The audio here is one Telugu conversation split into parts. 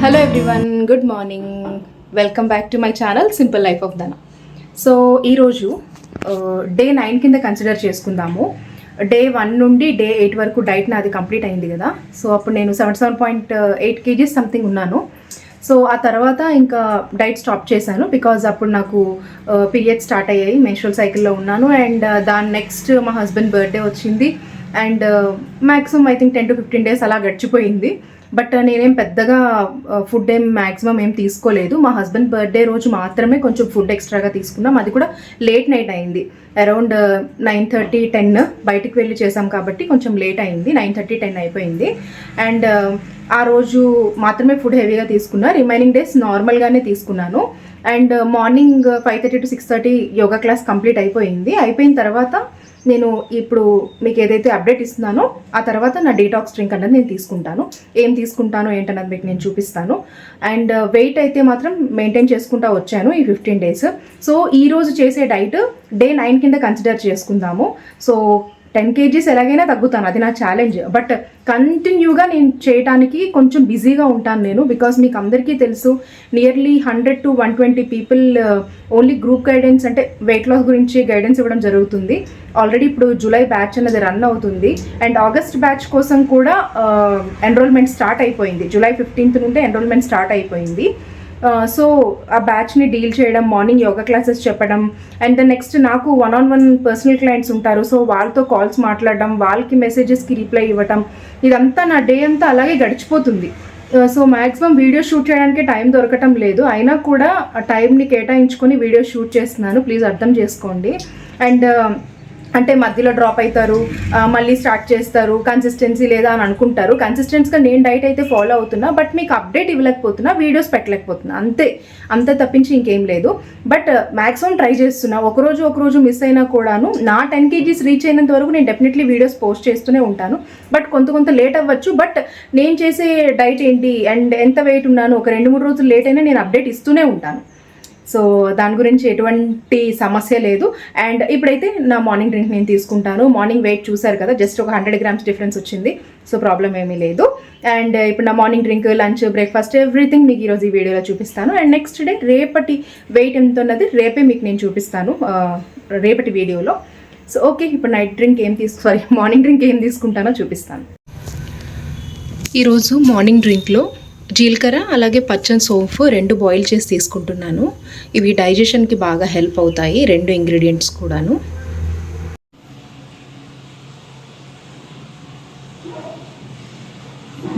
Hello everyone, good morning. Welcome back to my channel simple life of ధన. సో ఈరోజు డే 9 కింద కన్సిడర్ చేసుకుందాము. డే 1 నుండి డే 8 వరకు డైట్ నాది కంప్లీట్ అయింది కదా. సో అప్పుడు నేను 77.8 kgs సంథింగ్ ఉన్నాను. సో ఆ తర్వాత ఇంకా డైట్ స్టాప్ చేశాను బికాజ్ అప్పుడు నాకు పీరియడ్ స్టార్ట్ అయ్యాయి, మెన్స్ట్రువల్ సైకిల్లో ఉన్నాను. అండ్ దాని నెక్స్ట్ మా హస్బెండ్ బర్త్డే వచ్చింది. And maximum I think 10 to 15 days అలా గడిచిపోయింది. బట్ నేనేం పెద్దగా ఫుడ్ మ్యాక్సిమం ఏం తీసుకోలేదు. మా హస్బెండ్ బర్త్డే రోజు మాత్రమే కొంచెం ఫుడ్ ఎక్స్ట్రాగా తీసుకున్నాం. అది కూడా లేట్ నైట్ అయింది, అరౌండ్ 9:30, 10 బయటికి వెళ్ళి చేసాం కాబట్టి కొంచెం లేట్ అయింది. 9:30, 10 అయిపోయింది. అండ్ ఆ రోజు మాత్రమే ఫుడ్ హెవీగా తీసుకున్నా. రిమైనింగ్ డేస్ నార్మల్గానే తీసుకున్నాను. And morning 5:30 to 6:30 yoga class complete అయిపోయింది. అయిపోయిన తర్వాత నేను ఇప్పుడు మీకు ఏదైతే అప్డేట్ ఇస్తున్నానో ఆ తర్వాత నా డీటాక్స్ డ్రింక్ అన్నది నేను తీసుకుంటాను. ఏం తీసుకుంటానో ఏంటన్నది మీకు నేను చూపిస్తాను. అండ్ వెయిట్ అయితే మాత్రం మెయింటైన్ చేసుకుంటూ వచ్చాను ఈ 15 days. సో ఈరోజు చేసే డైట్ డే 9 కింద కన్సిడర్ చేసుకుందాము. సో 10 kgs ఎలాగైనా తగ్గుతాను, అది నా ఛాలెంజ్. బట్ కంటిన్యూగా నేను చేయడానికి కొంచెం బిజీగా ఉంటాను నేను, బికాస్ మీకు అందరికీ తెలుసు nearly 100 to 120 people only group guidance అంటే వెయిట్ లాస్ గురించి గైడెన్స్ ఇవ్వడం జరుగుతుంది. ఆల్రెడీ ఇప్పుడు జూలై బ్యాచ్ అన్నది రన్ అవుతుంది. అండ్ ఆగస్ట్ బ్యాచ్ కోసం కూడా ఎన్రోల్మెంట్ స్టార్ట్ అయిపోయింది. జూలై 15th నుండి ఎన్రోల్మెంట్ స్టార్ట్ అయిపోయింది. సో ఆ బ్యాచ్ని డీల్ చేయడం, మార్నింగ్ యోగా క్లాసెస్ చెప్పడం, అండ్ దెన్ నెక్స్ట్ నాకు 1-on-1 పర్సనల్ క్లయింట్స్ ఉంటారు. సో వాళ్ళతో కాల్స్ మాట్లాడడం, వాళ్ళకి మెసేజెస్కి రిప్లై ఇవ్వటం, ఇదంతా నా డే అంతా అలాగే గడిచిపోతుంది. సో మ్యాక్సిమం వీడియో షూట్ చేయడానికి టైం దొరకటం లేదు. అయినా కూడా ఆ టైంని కేటాయించుకొని వీడియో షూట్ చేస్తున్నాను, ప్లీజ్ అర్థం చేసుకోండి. అండ్ అంటే మధ్యలో డ్రాప్ అవుతారు, మళ్ళీ స్టార్ట్ చేస్తారు, కన్సిస్టెన్సీ లేదా అని అనుకుంటారు. కన్సిస్టెన్స్గా నేను డైట్ అయితే ఫాలో అవుతున్నా, బట్ మీకు అప్డేట్ ఇవ్వలేకపోతున్నా, వీడియోస్ పెట్టలేకపోతున్నా, అంతే తప్పించి ఇంకేం లేదు. బట్ మ్యాక్సిమం ట్రై చేస్తున్నా. ఒకరోజు మిస్ అయినా కూడాను నా 10 kgs రీచ్ అయినంత వరకు నేను డెఫినెట్లీ వీడియోస్ పోస్ట్ చేస్తూనే ఉంటాను. బట్ కొంత లేట్ అవ్వచ్చు. బట్ నేను చేసే డైట్ ఏంటి అండ్ ఎంత వెయిట్ ఉన్నాను, ఒక 2-3 రోజులు లేట్ అయినా నేను అప్డేట్ ఇస్తూనే ఉంటాను. సో దాని గురించి ఎటువంటి సమస్య లేదు. అండ్ ఇప్పుడైతే నా మార్నింగ్ డ్రింక్ నేను తీసుకుంటాను. మార్నింగ్ వెయిట్ చూసారు కదా, జస్ట్ ఒక 100 grams డిఫరెన్స్ వచ్చింది. సో ప్రాబ్లం ఏమీ లేదు. అండ్ ఇప్పుడు నా morning drink, lunch, breakfast everything మీకు ఈరోజు ఈ వీడియోలో చూపిస్తాను. అండ్ నెక్స్ట్ డే రేపటి వెయిట్ ఎంత ఉన్నది రేపే మీకు నేను చూపిస్తాను రేపటి వీడియోలో. సో ఓకే, ఇప్పుడు మార్నింగ్ డ్రింక్ ఏం తీసుకుంటానో చూపిస్తాను. ఈరోజు మార్నింగ్ డ్రింక్లో జీలకర్ర అలాగే పచ్చని సోంపు 2 బాయిల్ చేసి తీసుకుంటున్నాను. ఇవి డైజెషన్కి బాగా హెల్ప్ అవుతాయి, 2 ఇంగ్రీడియంట్స్ కూడాను.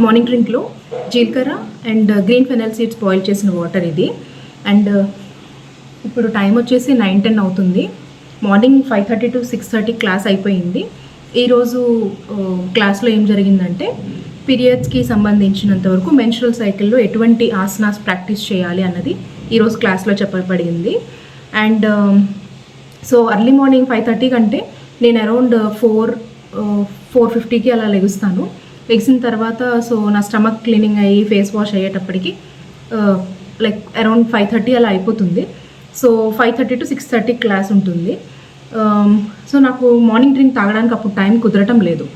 మార్నింగ్ డ్రింక్లో జీలకర్ర and green fennel seeds boil చేసిన వాటర్ ఇది. అండ్ ఇప్పుడు టైం వచ్చేసి 9-10 అవుతుంది. మార్నింగ్ 5:30 to 6:30 క్లాస్ అయిపోయింది. ఈరోజు క్లాస్లో ఏం జరిగిందంటే పీరియడ్స్కి సంబంధించినంత వరకు మెన్స్ట్రువల్ సైకిల్లో ఎటువంటి ఆసనాస్ ప్రాక్టీస్ చేయాలి అన్నది ఈరోజు క్లాస్లో చెప్పబడింది. అండ్ సో అర్లీ మార్నింగ్ 5:30 కంటే నేను అరౌండ్ 4:50కి అలా లెగుస్తాను. లెగిసిన తర్వాత సో నా స్టమక్ క్లీనింగ్ అయ్యి ఫేస్ వాష్ అయ్యేటప్పటికి లైక్ అరౌండ్ 5:30 అలా అయిపోతుంది. సో 5:30 to 6:30 క్లాస్ ఉంటుంది. సో నాకు మార్నింగ్ డ్రింక్ తాగడానికి అప్పుడు టైం కుదరటం లేదు.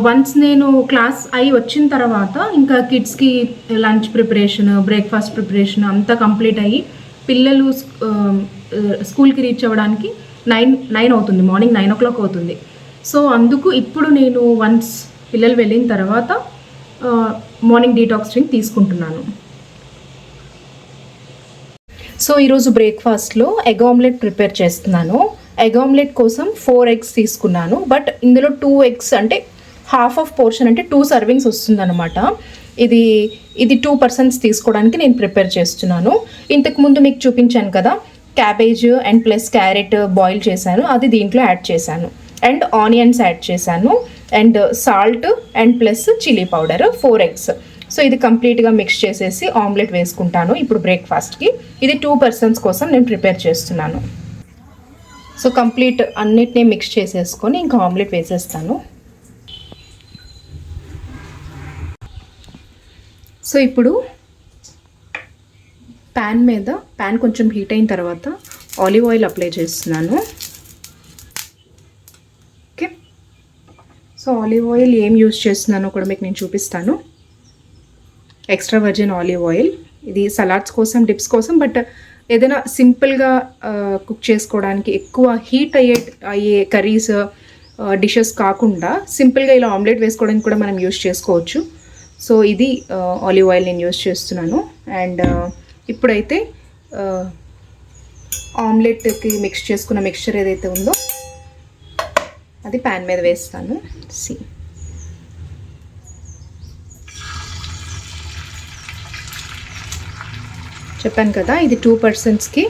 వన్స్ నేను క్లాస్ అయి వచ్చిన తర్వాత ఇంకా కిడ్స్కి లంచ్ ప్రిపరేషన్, బ్రేక్ఫాస్ట్ ప్రిపరేషన్ అంతా కంప్లీట్ అయ్యి పిల్లలు స్కూల్కి రీచ్ అవ్వడానికి 9 అవుతుంది, మార్నింగ్ 9 o'clock అవుతుంది. సో అందుకు ఇప్పుడు నేను వన్స్ పిల్లలు వెళ్ళిన తర్వాత మార్నింగ్ డీటాక్స్ డ్రింక్ తీసుకుంటున్నాను. సో ఈరోజు బ్రేక్ఫాస్ట్లో ఎగ్ ఆమ్లెట్ ప్రిపేర్ చేస్తున్నాను. ఎగ్ ఆమ్లెట్ కోసం 4 eggs తీసుకున్నాను. బట్ ఇందులో 2 eggs అంటే హాఫ్ ఆఫ్ పోర్షన్ అంటే 2 servings వస్తుందన్నమాట. ఇది 2 persons తీసుకోవడానికి నేను ప్రిపేర్ చేస్తున్నాను. ఇంతకుముందు మీకు చూపించాను కదా, cabbage and plus carrot boil చేశాను, అది దీంట్లో యాడ్ చేశాను. అండ్ ఆనియన్స్ యాడ్ చేశాను. And salt and plus chilli powder, 4 eggs. So ఇది కంప్లీట్గా మిక్స్ చేసేసి ఆమ్లెట్ వేసుకుంటాను ఇప్పుడు బ్రేక్ఫాస్ట్కి. ఇది 2 persons కోసం నేను ప్రిపేర్ చేస్తున్నాను. సో కంప్లీట్ అన్నిటినీ మిక్స్ చేసేసుకొని ఇంకా ఆమ్లెట్ వేసేస్తాను. సో ఇప్పుడు ప్యాన్ కొంచెం హీట్ అయిన తర్వాత ఆలివ్ ఆయిల్ అప్లై చేస్తున్నాను. ఓకే, సో ఆలివ్ ఆయిల్ ఏం యూజ్ చేస్తున్నానో కూడా మీకు నేను చూపిస్తాను. Extra virgin olive oil. ఇది సలాడ్స్ కోసం, డిప్స్ కోసం, బట్ ఏదైనా సింపుల్గా కుక్ చేసుకోవడానికి, ఎక్కువ హీట్ అయ్యే కర్రీస్ డిషెస్ కాకుండా సింపుల్గా ఇలా ఆమ్లెట్ వేసుకోవడానికి కూడా మనం యూస్ చేసుకోవచ్చు. సో ఇది ఆలివ్ ఆయిల్ నేను యూస్ చేస్తున్నాను. అండ్ ఇప్పుడైతే ఆమ్లెట్కి మిక్స్ చేసుకున్న మిక్స్చర్ ఏదైతే ఉందో అది ప్యాన్ మీద వేస్తాను. చెప్పాను కదా ఇది 2 పర్సన్స్కి.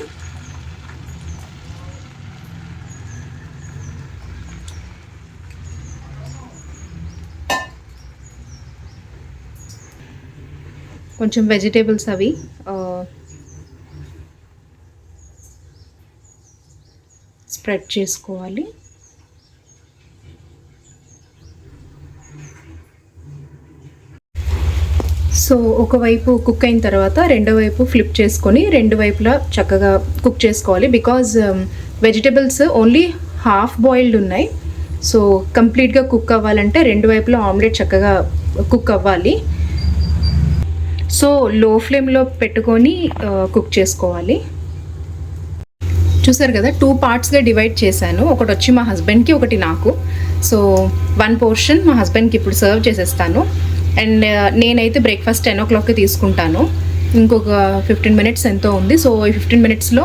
కొంచెం వెజిటేబుల్స్ అవి స్ప్రెడ్ చేసుకోవాలి. సో ఒకవైపు కుక్ అయిన తర్వాత రెండో వైపు ఫ్లిప్ చేసుకొని రెండు వైపులా చక్కగా కుక్ చేసుకోవాలి. Because vegetables only half boiled ఉన్నాయి. సో కంప్లీట్గా కుక్ అవ్వాలంటే రెండు వైపులా ఆమ్లెట్ చక్కగా కుక్ అవ్వాలి. సో లో ఫ్లేమ్లో పెట్టుకొని కుక్ చేసుకోవాలి. చూసారు కదా 2 పార్ట్స్గా డివైడ్ చేశాను. ఒకటి వచ్చి మా హస్బెండ్కి, ఒకటి నాకు. సో 1 పోర్షన్ మా హస్బెండ్కి ఇప్పుడు సర్వ్ చేసేస్తాను. అండ్ నేనైతే బ్రేక్ఫాస్ట్ 10 o'clockకి తీసుకుంటాను. ఇంకొక 15 minutes ఎంతో ఉంది. సో ఈ 15 minutesలో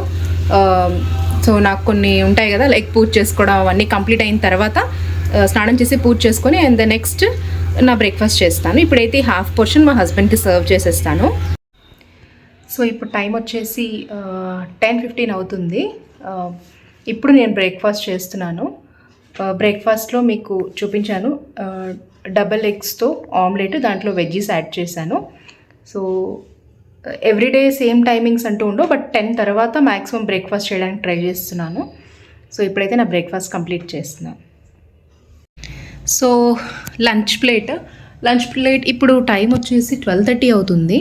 సో నాకు కొన్ని ఉంటాయి కదా, లైక్ పూజ చేసుకోవడం అవన్నీ కంప్లీట్ అయిన తర్వాత స్నానం చేసి పూజ చేసుకొని అండ్ నెక్స్ట్ నా బ్రేక్ఫాస్ట్ చేస్తాను. ఇప్పుడైతే హాఫ్ పోర్షన్ మా హస్బెండ్కి సర్వ్ చేసేస్తాను. సో ఇప్పుడు టైం వచ్చేసి 10:15 అవుతుంది. ఇప్పుడు నేను బ్రేక్ఫాస్ట్ చేస్తున్నాను. బ్రేక్ఫాస్ట్లో మీకు చూపించాను డబల్ ఎగ్స్తో ఆమ్లెట్, దాంట్లో వెజ్జీస్ యాడ్ చేశాను. సో ఎవ్రీడే సేమ్ టైమింగ్స్ అంటూ ఉండవు, బట్ 10 తర్వాత మ్యాక్సిమం బ్రేక్ఫాస్ట్ చేయడానికి ట్రై చేస్తున్నాను. సో ఇప్పుడైతే నా బ్రేక్ఫాస్ట్ కంప్లీట్ చేస్తున్నాను. సో లంచ్ ప్లేట్ ఇప్పుడు టైం వచ్చేసి 12:30 అవుతుంది.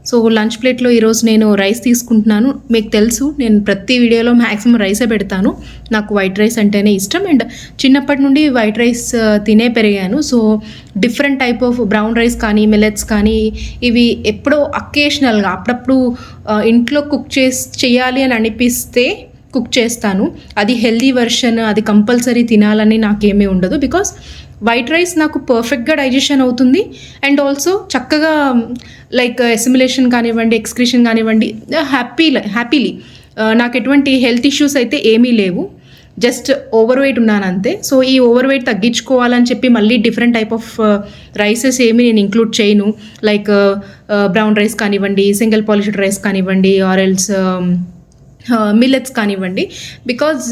సో లంచ్ ప్లేట్లో ఈరోజు నేను రైస్ తీసుకుంటున్నాను. మీకు తెలుసు నేను ప్రతి వీడియోలో మ్యాక్సిమం రైసే పెడతాను. నాకు వైట్ రైస్ అంటేనే ఇష్టం అండ్ చిన్నప్పటి నుండి వైట్ రైస్ తినే పెరిగాను. So different type of brown rice కానీ మిల్లెట్స్ కానీ ఇవి ఎప్పుడో అకేషనల్గా అప్పుడప్పుడు ఇంట్లో కుక్ చేయాలి అని అనిపిస్తే కుక్ చేస్తాను. అది హెల్దీ వెర్షన్, అది కంపల్సరీ తినాలని నాకేమీ ఉండదు. బికాస్ వైట్ రైస్ నాకు పర్ఫెక్ట్గా డైజెషన్ అవుతుంది అండ్ ఆల్సో చక్కగా లైక్ ఎసిమిలేషన్ కానివ్వండి, ఎక్స్క్రీషన్ కానివ్వండి, హ్యాపీలీ నాకు ఎటువంటి హెల్త్ ఇష్యూస్ అయితే ఏమీ లేవు. జస్ట్ ఓవర్ వెయిట్ ఉన్నాను అంతే. సో ఈ ఓవర్ వెయిట్ తగ్గించుకోవాలని చెప్పి మళ్ళీ డిఫరెంట్ టైప్ ఆఫ్ రైసెస్ ఏమి నేను ఇంక్లూడ్ చేయను. లైక్ బ్రౌన్ రైస్ కానివ్వండి, సింగిల్ పాలిష్డ్ రైస్ కానివ్వండి, ఆరెల్స్ మిల్లెట్స్ కానివ్వండి. బికాజ్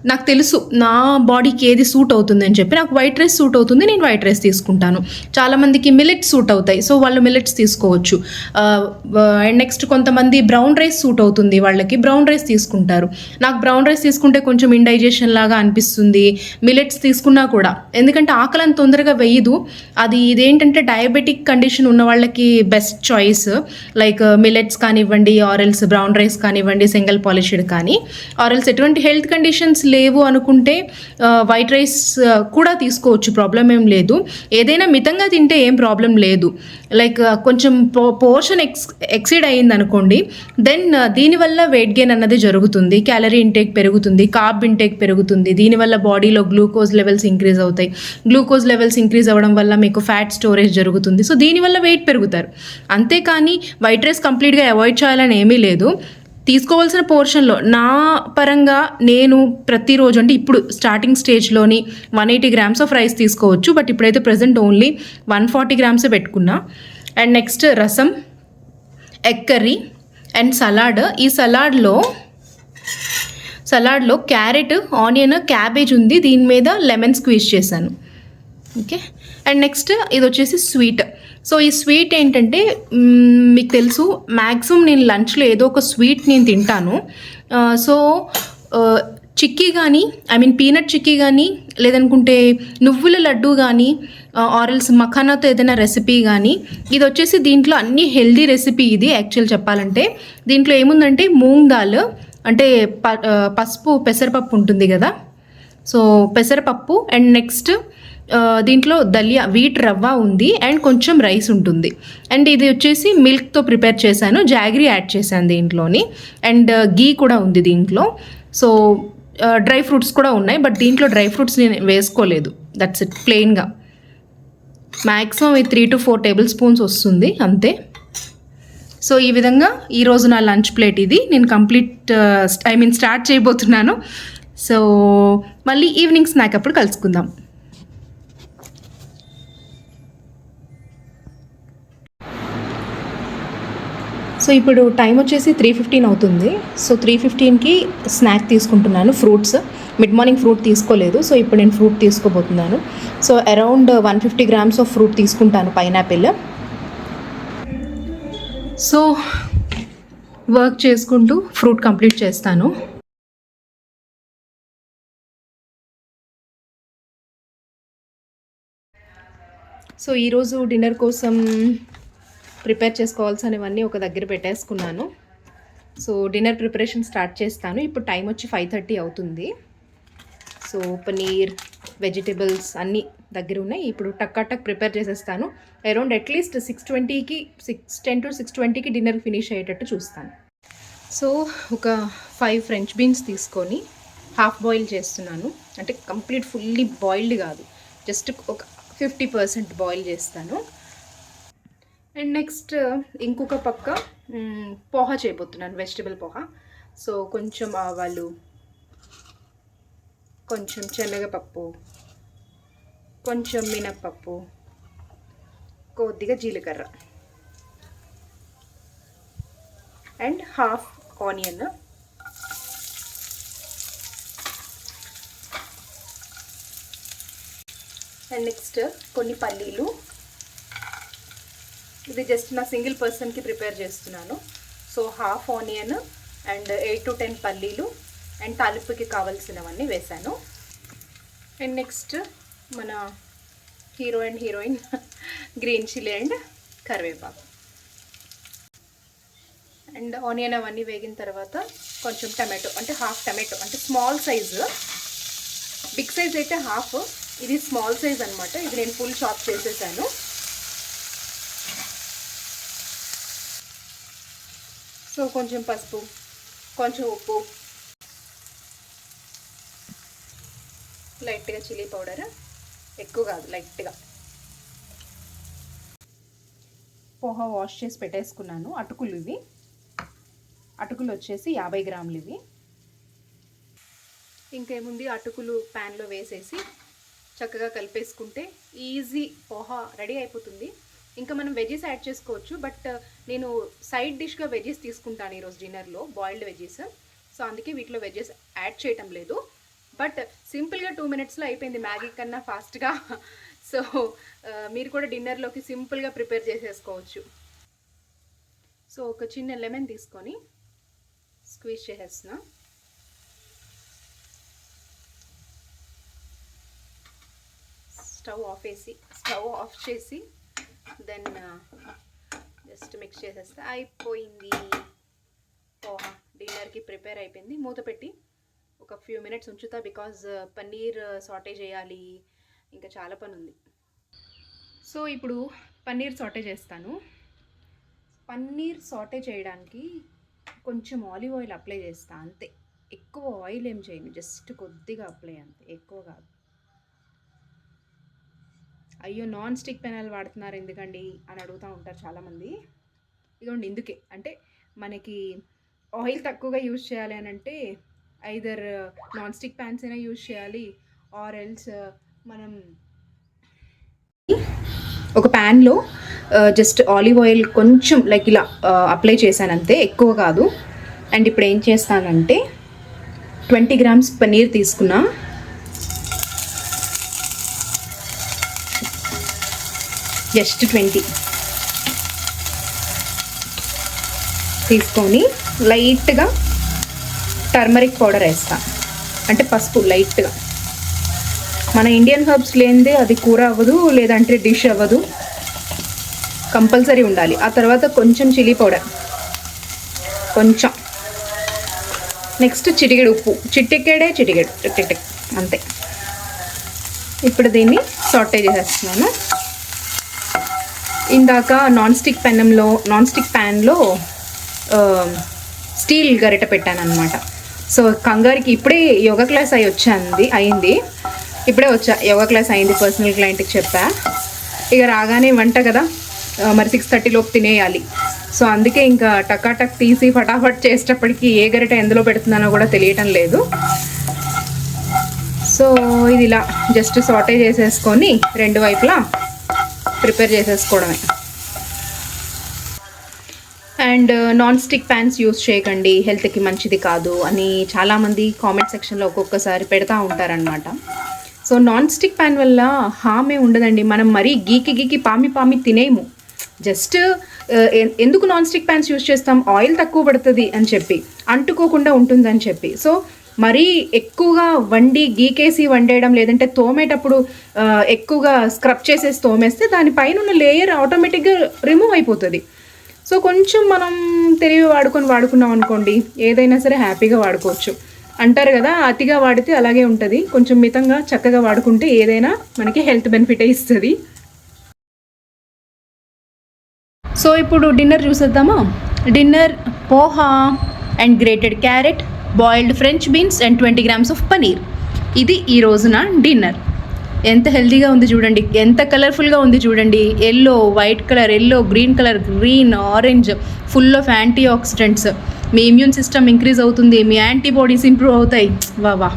నాకు తెలుసు నా బాడీకి ఏది సూట్ అవుతుంది అని చెప్పి. నాకు వైట్ రైస్ సూట్ అవుతుంది, నేను వైట్ రైస్ తీసుకుంటాను. చాలామందికి మిల్లెట్స్ సూట్ అవుతాయి, సో వాళ్ళు మిల్లెట్స్ తీసుకోవచ్చు. అండ్ నెక్స్ట్ కొంతమంది బ్రౌన్ రైస్ సూట్ అవుతుంది, వాళ్ళకి బ్రౌన్ రైస్ తీసుకుంటారు. నాకు బ్రౌన్ రైస్ తీసుకుంటే కొంచెం ఇండైజెషన్ లాగా అనిపిస్తుంది. మిల్లెట్స్ తీసుకున్నా కూడా, ఎందుకంటే ఆకలి అంత తొందరగా వేయదు. ఇదేంటంటే డయాబెటిక్ కండిషన్ ఉన్న వాళ్ళకి బెస్ట్ చాయిస్. లైక్ మిల్లెట్స్ కానివ్వండి, ఆరెల్స్ బ్రౌన్ రైస్ కానివ్వండి, సింగిల్ పాలిష్డ్ కానీ, ఆరెల్స్ ఎటువంటి హెల్త్ కండిషన్స్ లేవు అనుకుంటే వైట్ రైస్ కూడా తీసుకోవచ్చు, ప్రాబ్లం ఏం లేదు. ఏదైనా మితంగా తింటే ఏం ప్రాబ్లం లేదు. లైక్ కొంచెం పోర్షన్ ఎక్సీడ్ అయ్యింది అనుకోండి, దెన్ దీనివల్ల వెయిట్ గెయిన్ అన్నది జరుగుతుంది, క్యాలరీ ఇంటేక్ పెరుగుతుంది, కార్బ్ ఇంటేక్ పెరుగుతుంది. దీనివల్ల బాడీలో గ్లూకోజ్ లెవెల్స్ ఇంక్రీజ్ అవుతాయి. గ్లూకోజ్ లెవెల్స్ ఇంక్రీజ్ అవ్వడం వల్ల మీకు ఫ్యాట్ స్టోరేజ్ జరుగుతుంది. సో దీనివల్ల వెయిట్ పెరుగుతారు. అంతేకాని వైట్ రైస్ కంప్లీట్గా అవాయిడ్ చేయాలని ఏమీ లేదు. తీసుకోవాల్సిన పోర్షన్లో నా పరంగా నేను ప్రతిరోజు అంటే ఇప్పుడు స్టార్టింగ్ స్టేజ్లోని 180 grams ఆఫ్ రైస్ తీసుకోవచ్చు. బట్ ఇప్పుడైతే ప్రజెంట్ ఓన్లీ 140 grams పెట్టుకున్నా. అండ్ నెక్స్ట్ రసం, ఎగ్ కర్రీ అండ్ సలాడ్. ఈ సలాడ్లో క్యారెట్, ఆనియన్, క్యాబేజ్ ఉంది. దీని మీద లెమన్ స్క్వీజ్ చేశాను. ఓకే. అండ్ నెక్స్ట్ ఇది వచ్చేసి స్వీట్. సో ఈ స్వీట్ ఏంటంటే మీకు తెలుసు మ్యాక్సిమం నేను లంచ్లో ఏదో ఒక స్వీట్ నేను తింటాను. సో చిక్కీ కానీ, పీనట్ చిక్కీ కానీ, లేదనుకుంటే నువ్వుల లడ్డు కానీ, ఆరెల్స్ మఖానాతో ఏదైనా రెసిపీ కానీ. ఇది వచ్చేసి దీంట్లో అన్ని హెల్దీ రెసిపీ. ఇది యాక్చువల్ చెప్పాలంటే దీంట్లో ఏముందంటే మూంగ్ దాల్ అంటే పెసరపప్పు ఉంటుంది కదా. సో పెసరపప్పు అండ్ నెక్స్ట్ దీంట్లో దలియా వీట్ రవ్వ ఉంది అండ్ కొంచెం రైస్ ఉంటుంది. అండ్ ఇది వచ్చేసి మిల్క్తో ప్రిపేర్ చేశాను, జాగరీ యాడ్ చేశాను దీంట్లోని, అండ్ గీ కూడా ఉంది దీంట్లో. సో డ్రై ఫ్రూట్స్ కూడా ఉన్నాయి, బట్ దీంట్లో డ్రై ఫ్రూట్స్ నేను వేసుకోలేదు. దట్స్ ఇట్, ప్లెయిన్గా. మ్యాక్సిమం 3 to 4 టేబుల్ స్పూన్స్ వస్తుంది అంతే. సో ఈ విధంగా ఈరోజు నా లంచ్ ప్లేట్ ఇది. నేను స్టార్ట్ చేయబోతున్నాను. సో మళ్ళీ ఈవినింగ్ స్నాక్ అప్పుడు కలుసుకుందాం. సో ఇప్పుడు టైం వచ్చేసి 3:15 అవుతుంది. సో 3:15కి స్నాక్ తీసుకుంటున్నాను, ఫ్రూట్స్. మిడ్ మార్నింగ్ ఫ్రూట్ తీసుకోలేదు, సో ఇప్పుడు నేను ఫ్రూట్ తీసుకోబోతున్నాను. So around 150 grams of fruit తీసుకుంటాను, పైనాపిల్. సో వర్క్ చేసుకుంటూ ఫ్రూట్ కంప్లీట్ చేస్తాను. సో ఈరోజు డిన్నర్ కోసం ప్రిపేర్ చేసుకోవాల్సినవన్నీ ఒక దగ్గర పెట్టేసుకున్నాను. సో డిన్నర్ ప్రిపరేషన్ స్టార్ట్ చేస్తాను. ఇప్పుడు టైం వచ్చి 5:30 అవుతుంది. సో పనీర్, వెజిటేబుల్స్ అన్నీ దగ్గర ఉన్నాయి. ఇప్పుడు టక్ ప్రిపేర్ చేసేస్తాను. అరౌండ్ అట్లీస్ట్ 6:10 to 6:20కి డిన్నర్ ఫినిష్ అయ్యేటట్టు చూస్తాను. సో ఒక 5 ఫ్రెంచ్ బీన్స్ తీసుకొని హాఫ్ బాయిల్ చేస్తున్నాను. అంటే కంప్లీట్ ఫుల్లీ బాయిల్డ్ కాదు, జస్ట్ ఒక 50% బాయిల్ చేస్తాను. అండ్ నెక్స్ట్ ఇంకొక పక్క పోహా చేయబోతున్నాను, వెజిటబుల్ పోహా. సో కొంచెం ఆవాలు, కొంచెం శనగపప్పు, కొంచెం మినప్పప్పు, కొద్దిగా జీలకర్ర and half onion. And next కొన్ని పల్లీలు. ఇది జస్ట్ నా సింగిల్ పర్సన్కి ప్రిపేర్ చేస్తున్నాను. So half onion and 8 to 10 పల్లీలు అండ్ తాలింపుకి కావాల్సినవన్నీ వేసాను. అండ్ నెక్స్ట్ మన hero and heroine green chilli and కరివేపాకు. అండ్ ఆనియన్ అవన్నీ వేగిన తర్వాత కొంచెం టమాటో, అంటే హాఫ్ టమాటో, అంటే స్మాల్ సైజు. బిగ్ సైజ్ అయితే హాఫ్, ఇది స్మాల్ సైజ్ అనమాట. ఇది నేను ఫుల్ చాప్ చేసేసాను. సో కొంచెం పసుపు, కొంచెం ఉప్పు, లైట్గా చిల్లీ పౌడర్, ఎక్కువ కాదు, లైట్గా. పోహా వాష్ చేసి పెట్టేసుకున్నాను. అటుకులు ఇవి, అటుకులు వచ్చేసి 50 grams ఇవి. ఇంకేముంది, అటుకులు ప్యాన్లో వేసేసి చక్కగా కలిపేసుకుంటే ఈజీ పోహా రెడీ అయిపోతుంది. ఇంకా మనం వెజెస్ యాడ్ చేసుకోవచ్చు, బట్ నేను సైడ్ డిష్గా వెజెస్ తీసుకుంటాను ఈరోజు డిన్నర్లో, బాయిల్డ్ వెజెస్. సో అందుకే వీటిలో వెజెస్ యాడ్ చేయటం లేదు. బట్ సింపుల్గా 2 minutesలో అయిపోయింది, మ్యాగీ కన్నా ఫాస్ట్గా. సో మీరు కూడా డిన్నర్లోకి సింపుల్గా ప్రిపేర్ చేసేసుకోవచ్చు. సో ఒక చిన్న లెమన్ తీసుకొని స్క్వీజ్ చేసేస్తున్నా. స్టవ్ ఆఫ్ చేసి దెన్ జస్ట్ మిక్స్ చేసేస్తే అయిపోయింది. పోహా డిన్నర్కి ప్రిపేర్ అయిపోయింది. మూత పెట్టి ఒక ఫ్యూ మినిట్స్ ఉంచుతా, బికాజ్ పన్నీర్ సాటే చేయాలి, ఇంకా చాలా పని ఉంది. సో ఇప్పుడు పన్నీర్ సాటే చేస్తాను. పన్నీర్ సాటే చేయడానికి కొంచెం ఆలివ్ ఆయిల్ అప్లై చేస్తాను అంతే. ఎక్కువ ఆయిల్ ఏం చేయను, జస్ట్ కొద్దిగా అప్లై అంతే, ఎక్కువ కాదు. అయ్యో నాన్ స్టిక్ పెనాలు వాడుతున్నారు ఎందుకండి అని అడుగుతూ ఉంటారు చాలామంది. ఇదిగోండి ఇందుకే, అంటే మనకి ఆయిల్ తక్కువగా యూజ్ చేయాలి అని అంటే ఐదర్ నాన్ స్టిక్ ప్యాన్స్ అయినా యూజ్ చేయాలి, ఆర్ ఎల్స్ మనం ఒక ప్యాన్లో జస్ట్ ఆలివ్ ఆయిల్ కొంచెం లైక్ ఇలా అప్లై చేశాను అంతే, ఎక్కువ కాదు. అండ్ ఇప్పుడు ఏం చేస్తానంటే 20 grams పన్నీర్ తీసుకున్నా. జస్ట్ 20 తీసుకొని లైట్గా టర్మరిక్ పౌడర్ వేస్తాను, అంటే పసుపు లైట్గా. మన ఇండియన్ హర్బ్స్ లేనిదే అది కూర అవ్వదు, లేదంటే డిష్ అవ్వదు, కంపల్సరీ ఉండాలి. ఆ తర్వాత కొంచెం చిల్లీ పౌడర్, కొంచెం. నెక్స్ట్ చిటికెడు ఉప్పు, చిటికెడు అంతే. ఇప్పుడు దీన్ని సాటే చేసేస్తున్నాను. ఇందాక నాన్ స్టిక్ ప్యాన్లో స్టీల్ గరిట పెట్టాను అనమాట. సో కంగారికి ఇప్పుడే యోగా క్లాస్ అయింది. ఇప్పుడే వచ్చా, యోగా క్లాస్ అయింది, పర్సనల్ క్లయింట్కి చెప్పా. ఇక రాగానే వంట కదా, మరి 6:30 లోపు తినేయాలి. సో అందుకే ఇంకా టకాటక్ తీసి ఫటాఫట్ చేసేటప్పటికి ఏ గరిట ఎందులో పెడుతున్నానో కూడా తెలియటం లేదు. సో ఇది ఇలా జస్ట్ సాటే చేసేసుకొని రెండు వైపులా ప్రిపేర్ చేసేసుకోవడమే. And non stick pans use చేయకండి, హెల్త్కి మంచిది కాదు అని చాలామంది కామెంట్ సెక్షన్లో ఒక్కొక్కసారి పెడతా ఉంటారనమాట. సో నాన్ స్టిక్ ప్యాన్ వల్ల హామే ఉండదండి. మనం మరీ గీకి పామి తినేము. జస్ట్ ఎందుకు నాన్ స్టిక్ ప్యాన్స్ యూస్ చేస్తాం, ఆయిల్ తక్కువ పడుతుంది అని చెప్పి, అంటుకోకుండా ఉంటుందని చెప్పి. సో మరీ ఎక్కువగా గీకేసి వండేయడం, లేదంటే తోమేటప్పుడు ఎక్కువగా స్క్రబ్ చేసేసి తోమేస్తే దానిపైన ఉన్న లేయర్ ఆటోమేటిక్గా రిమూవ్ అయిపోతుంది. సో కొంచెం మనం తెలివి వాడుకున్నాం అనుకోండి, ఏదైనా సరే హ్యాపీగా వాడుకోవచ్చు. అంటారు కదా, అతిగా వాడితే అలాగే ఉంటుంది. కొంచెం మితంగా చక్కగా వాడుకుంటే ఏదైనా మనకి హెల్త్ బెనిఫిటే ఇస్తుంది. సో ఇప్పుడు డిన్నర్ చూసేద్దామా. Dinner poha and grated carrot, boiled French beans and 20 grams of paneer. ఇది ఈ రోజున డిన్నర్. ఎంత హెల్తీగా ఉంది చూడండి, ఎంత కలర్ఫుల్గా ఉంది చూడండి. Yellow, white colour, yellow, green colour, green, orange, full of antioxidants. మీ ఇమ్యూన్ సిస్టమ్ ఇంక్రీజ్ అవుతుంది, మీ యాంటీబాడీస్ ఇంప్రూవ్ అవుతాయి. వా.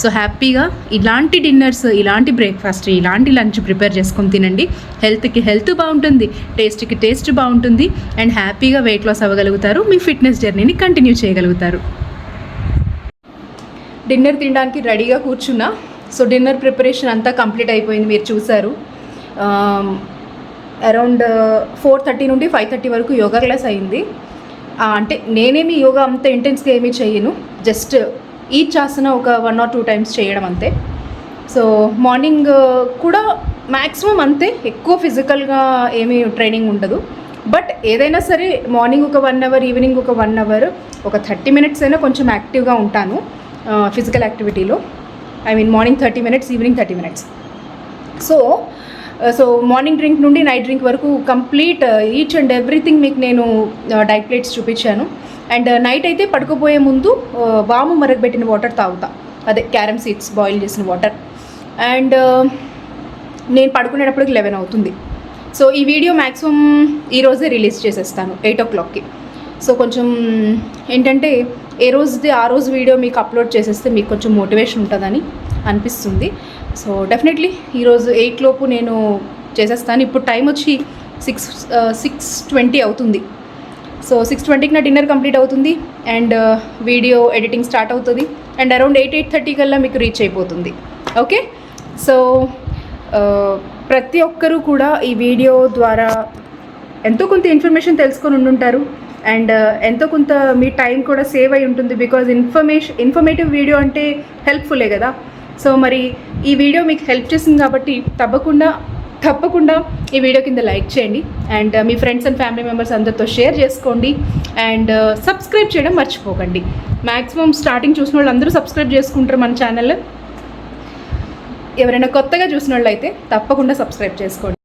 సో హ్యాపీగా ఇలాంటి డిన్నర్స్, ఇలాంటి బ్రేక్ఫాస్ట్, ఇలాంటి లంచ్ ప్రిపేర్ చేసుకొని తినండి. హెల్త్కి హెల్త్ బాగుంటుంది, టేస్ట్కి టేస్ట్ బాగుంటుంది, అండ్ హ్యాపీగా వెయిట్ లాస్ అవ్వగలుగుతారు, మీ ఫిట్నెస్ జర్నీని కంటిన్యూ చేయగలుగుతారు. డిన్నర్ తినడానికి రెడీగా కూర్చున్నా. సో డిన్నర్ ప్రిపరేషన్ అంతా కంప్లీట్ అయిపోయింది, మీరు చూసారు. అరౌండ్ 4:30 నుండి 5:30 వరకు యోగా క్లాస్ అయింది. అంటే నేనేమి యోగా అంత ఇంటెన్స్గా ఏమీ చేయను, జస్ట్ ఈచ్ ఆసన ఒక 1 or 2 times చేయడం అంతే. సో మార్నింగ్ కూడా మ్యాక్సిమం అంతే, ఎక్కువ ఫిజికల్గా ఏమీ ట్రైనింగ్ ఉండదు. బట్ ఏదైనా సరే మార్నింగ్ ఒక 1 hour, ఈవినింగ్ ఒక 1 hour, ఒక 30 minutes అయినా కొంచెం యాక్టివ్గా ఉంటాను ఫిజికల్ యాక్టివిటీలో. I mean morning 30 minutes, evening 30 minutes. So morning drink నుండి నైట్ డ్రింక్ వరకు కంప్లీట్ ఈచ్ అండ్ ఎవ్రీథింగ్ మీకు నేను డైట్ ప్లేట్స్ చూపించాను. అండ్ నైట్ అయితే పడుకోపోయే ముందు వాము మరగబెట్టిన వాటర్ తాగుతా, అదే క్యారమ్ సీడ్స్ బాయిల్ చేసిన వాటర్. అండ్ నేను పడుకునేటప్పటికి 11 అవుతుంది. సో ఈ వీడియో మ్యాక్సిమం ఈరోజే రిలీజ్ చేసేస్తాను 8 o'clockకి. సో కొంచెం ఏంటంటే ఏ రోజుది ఆ రోజు వీడియో మీకు అప్లోడ్ చేసేస్తే మీకు కొంచెం మోటివేషన్ ఉంటుందని అనిపిస్తుంది. సో డెఫినెట్లీ ఈరోజు 8 లోపు నేను చేసేస్తాను. ఇప్పుడు టైం వచ్చి 6:20 అవుతుంది. సో 6:20కి నా డిన్నర్ కంప్లీట్ అవుతుంది అండ్ వీడియో ఎడిటింగ్ స్టార్ట్ అవుతుంది. అండ్ అరౌండ్ 8:30 కల్లా మీకు రీచ్ అయిపోతుంది. ఓకే. సో ప్రతి ఒక్కరూ కూడా ఈ వీడియో ద్వారా ఎంతో కొంత ఇన్ఫర్మేషన్ తెలుసుకొని ఉండుంటారు. అండ్ ఎంతో కొంత మీ టైం కూడా సేవ్ అయి ఉంటుంది. బికాజ్ ఇన్ఫర్మేటివ్ వీడియో అంటే హెల్ప్ఫుల్లే కదా. సో మరి ఈ వీడియో మీకు హెల్ప్ చేసింది కాబట్టి తప్పకుండా ఈ వీడియో కింద లైక్ చేయండి. And me friends and family members అందరితో షేర్ చేసుకోండి. అండ్ సబ్స్క్రైబ్ చేయడం మర్చిపోకండి. మ్యాక్సిమం స్టార్టింగ్ చూసిన వాళ్ళు అందరూ సబ్స్క్రైబ్ చేసుకుంటారు మన ఛానల్. ఎవరైనా కొత్తగా చూసిన వాళ్ళు అయితే తప్పకుండా సబ్స్క్రైబ్ చేసుకోండి.